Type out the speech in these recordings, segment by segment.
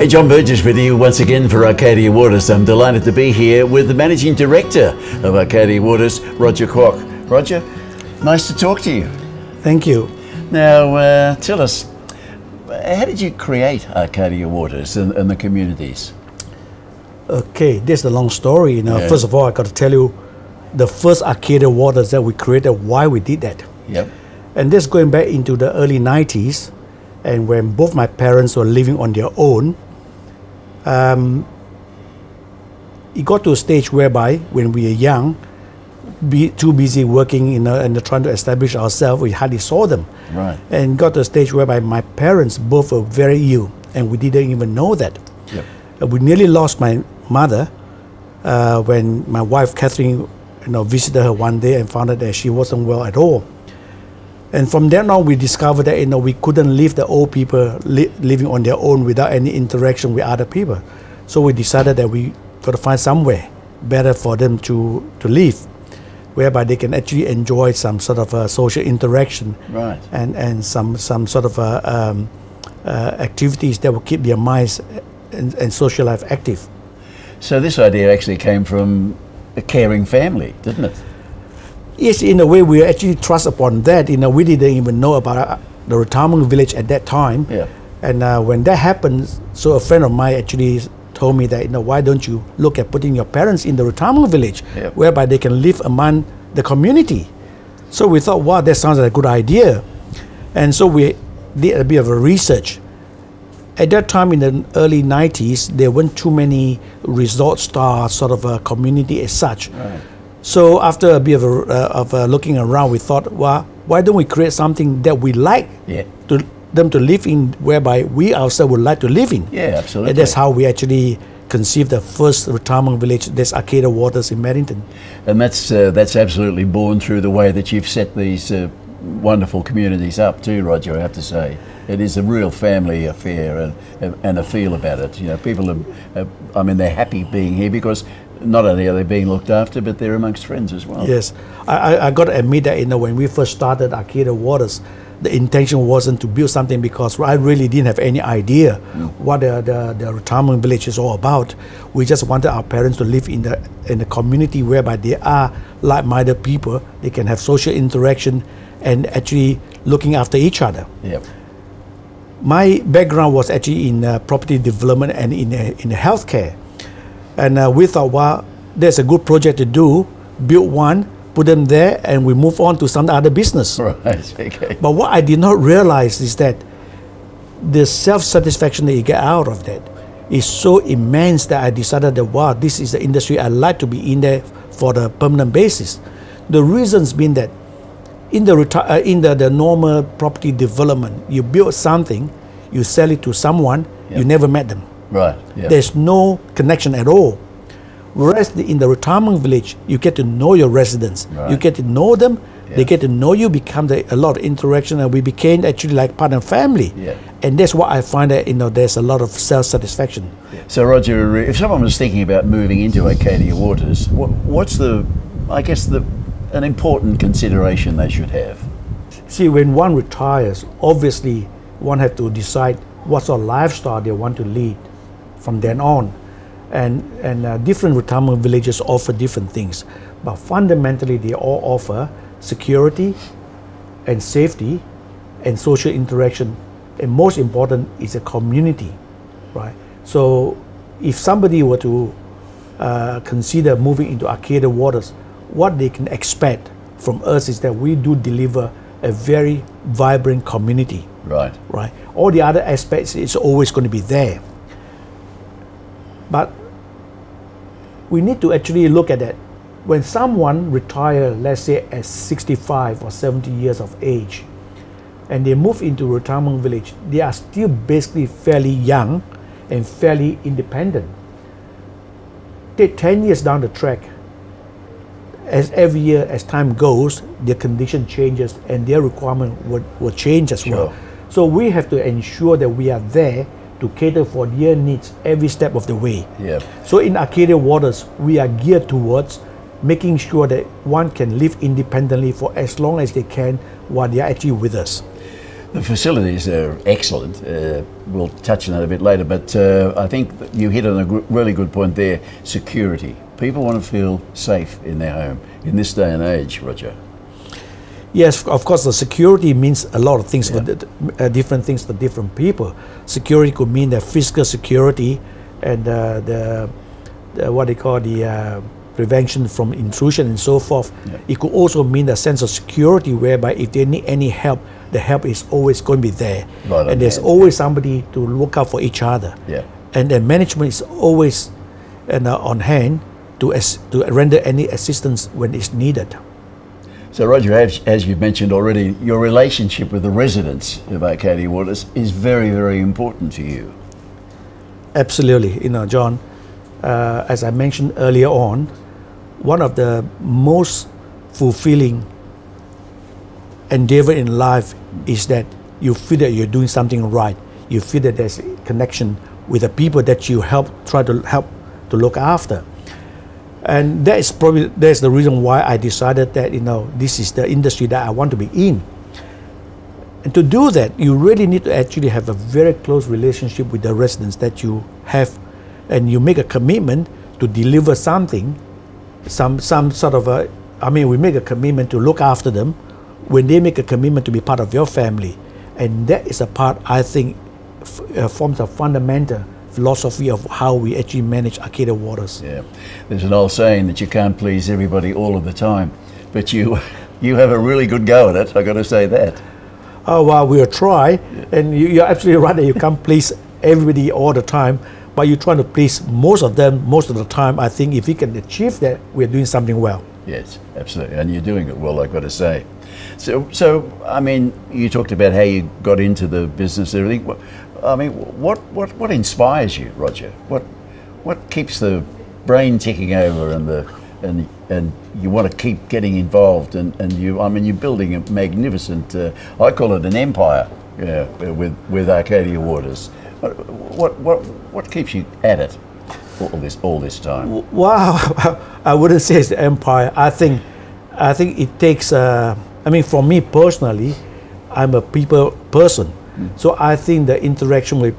Hey, John Burgess with you once again for Arcadia Waters. I'm delighted to be here with the Managing Director of Arcadia Waters, Roger Kwok. Roger, nice to talk to you. Thank you. Now, tell us, how did you create Arcadia Waters and the communities? Okay, this is a long story. Yeah. First of all, I got to tell you the first Arcadia Waters that we created, why we did that. Yep. And this going back into the early 90s, and when both my parents were living on their own, it got to a stage whereby when we were young, too busy working and trying to establish ourselves, we hardly saw them. Right. And got to a stage whereby my parents both were very ill, and we didn't even know that. Yep. We nearly lost my mother when my wife Catherine visited her one day and found out that she wasn't well at all. And from then on, we discovered that we couldn't leave the old people living on their own without any interaction with other people. So we decided that we got to find somewhere better for them to live, whereby they can actually enjoy some sort of social interaction, right, and some sort of activities that will keep their minds and social life active. So this idea actually came from a caring family, didn't it? Yes, in a way, we actually trust upon that. We didn't even know about the retirement village at that time. Yeah. And when that happened, so a friend of mine actually told me that, why don't you look at putting your parents in the retirement village, yep, whereby they can live among the community. So we thought, wow, that sounds like a good idea. And so we did a bit of a research. At that time, in the early 90s, there weren't too many resort star sort of a community as such. Right. So after a bit of looking around, we thought, well, why don't we create something that we like, yeah, to them to live in, whereby we ourselves would like to live in. Yeah, absolutely. And that's how we actually conceived the first retirement village, that's Arcadia Waters in Maddington. And that's absolutely born through the way that you've set these wonderful communities up too, Roger, I have to say. It is a real family affair and a feel about it. People they're happy being here because not only are they being looked after, but they're amongst friends as well. Yes, I got to admit that when we first started Arcadia Waters, the intention wasn't to build something because I really didn't have any idea what the retirement village is all about. We just wanted our parents to live in the community whereby they are like-minded people. They can have social interaction and actually looking after each other. Yep. My background was actually in property development and in healthcare. And we thought, well, there's a good project to do, build one, put them there, and we move on to some other business. Right, okay. But what I did not realize is that the self-satisfaction that you get out of that is so immense that I decided that, wow, this is the industry I'd like to be in there for the permanent basis. The reasons being that in the normal property development, you build something, you sell it to someone, yep, you never met them. Right. Yep. There's no connection at all. Whereas in the retirement village, you get to know your residents. Right. You get to know them. Yeah. They get to know you. Become a lot of interaction, and we became actually like part of family. Yeah. And that's what I find that there's a lot of self-satisfaction. Yeah. So Roger, if someone was thinking about moving into Arcadia Waters, what's an important consideration they should have? See, when one retires, obviously one has to decide what sort of lifestyle they want to lead from then on. And different retirement villages offer different things, but fundamentally they all offer security and safety and social interaction, and most important is a community, right? So if somebody were to consider moving into Arcadia Waters, what they can expect from us is that we do deliver a very vibrant community. Right. Right. All the other aspects is always going to be there. But we need to actually look at that. When someone retires, let's say at 65 or 70 years of age, and they move into a retirement village, they are still basically fairly young and fairly independent. Take 10 years down the track, as every year as time goes, their condition changes and their requirement will change as well. So we have to ensure that we are there to cater for their needs every step of the way. Yeah. So in Arcadia Waters, we are geared towards making sure that one can live independently for as long as they can while they are actually with us. The facilities are excellent. We'll touch on that a bit later, but I think that you hit on a really good point there, security. People want to feel safe in their home in this day and age, Roger. Yes, of course, the security means a lot of things, for different things for different people. Security could mean the physical security and the what they call the prevention from intrusion and so forth. Yeah. It could also mean a sense of security whereby if they need any help, the help is always going to be there. Right, and there's always somebody to look out for each other. Yeah. And the management is always on hand to render any assistance when it's needed. So Roger, as you've mentioned already, your relationship with the residents of Arcadia Waters is very, very important to you. Absolutely, John, as I mentioned earlier on, one of the most fulfilling endeavor in life is that you feel that you're doing something right. You feel that there's a connection with the people that you try to help to look after. And that's the reason why I decided that this is the industry that I want to be in. And to do that, you really need to actually have a very close relationship with the residents that you have, and you make a commitment to deliver something, some sort of we make a commitment to look after them when they make a commitment to be part of your family. And that is a part, I think, forms a fundamental philosophy of how we actually manage Arcadia Waters. Yeah, there's an old saying that you can't please everybody all of the time, but you have a really good go at it, I got to say that. Oh, well, we'll try, and you're absolutely right that you can't please everybody all the time, but you're trying to please most of them most of the time. I think if we can achieve that, we're doing something well. Yes, absolutely, and you're doing it well, I've got to say. So I mean, you talked about how you got into the business and everything. I mean, what inspires you, Roger? What keeps the brain ticking over and you want to keep getting involved and you're building a magnificent I call it an empire with Arcadia Waters. What keeps you at it all this time? Wow, I wouldn't say it's an empire. I think it takes. For me personally, I'm a people person. So I think the interaction with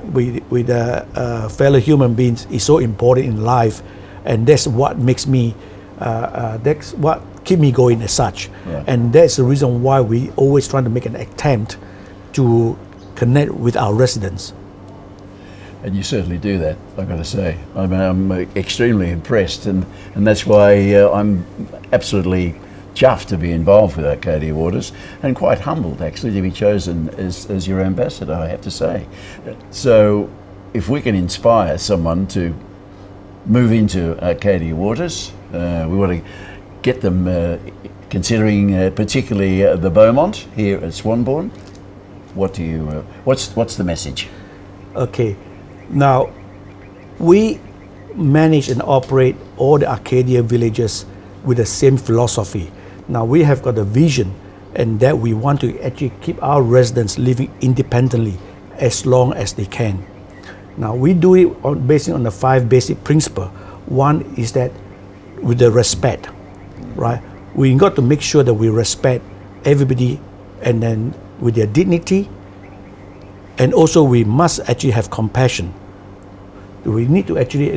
fellow human beings is so important in life, and that's what makes me, that's what keep me going as such. Yeah. And that's the reason why we always trying to make an attempt to connect with our residents. And you certainly do that, I've got to say. I mean, I'm extremely impressed, and that's why I'm absolutely chuffed to be involved with Arcadia Waters, and quite humbled actually to be chosen as your ambassador, I have to say. So if we can inspire someone to move into Arcadia Waters, we want to get them considering particularly the Beaumont here at Swanbourne. What's the message? Okay, now we manage and operate all the Arcadia villages with the same philosophy. Now we have got a vision, and that we want to actually keep our residents living independently as long as they can. Now we do it based on the 5 basic principles. One is that with the respect, right? We got to make sure that we respect everybody, and then with their dignity, and also we must actually have compassion. We need to actually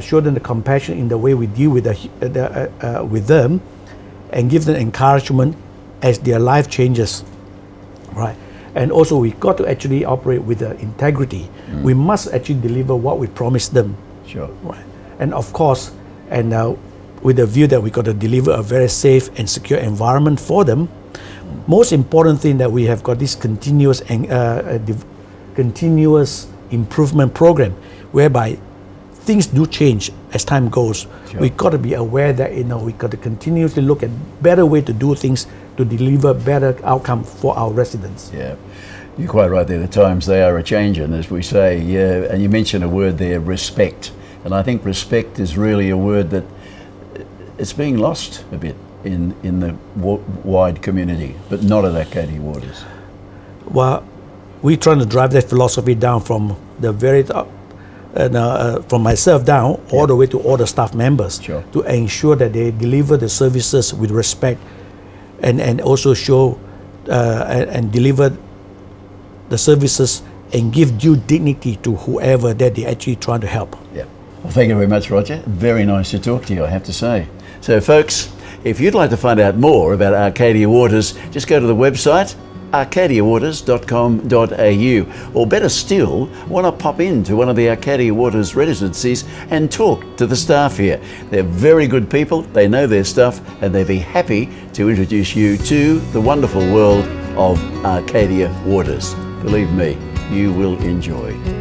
show them the compassion in the way we deal with them, and give them encouragement as their life changes, right? And also we got to actually operate with integrity. We must actually deliver what we promised them. Sure. Right. And of course, and with the view that we got to deliver a very safe and secure environment for them. Most important thing that we have got this continuous improvement program, whereby things do change as time goes. Sure. We got to be aware that we got to continuously look at better way to do things to deliver better outcome for our residents. Yeah, you're quite right there. The times they are a changing, as we say. Yeah, and you mentioned a word there, respect, and I think respect is really a word that it's being lost a bit in the wide community, but not at Arcadia Waters. Well, we're trying to drive that philosophy down from the very top. From myself down all the way to all the staff members, sure, to ensure that they deliver the services with respect, and also show and deliver the services and give due dignity to whoever that they're actually trying to help. Yeah. Well, thank you very much, Roger. Very nice to talk to you, I have to say. So, folks, if you'd like to find out more about Arcadia Waters, just go to the website arcadiawaters.com.au, or better still, want to pop into one of the Arcadia Waters residencies and talk to the staff here. They're very good people, they know their stuff, and they'd be happy to introduce you to the wonderful world of Arcadia Waters. Believe me, you will enjoy.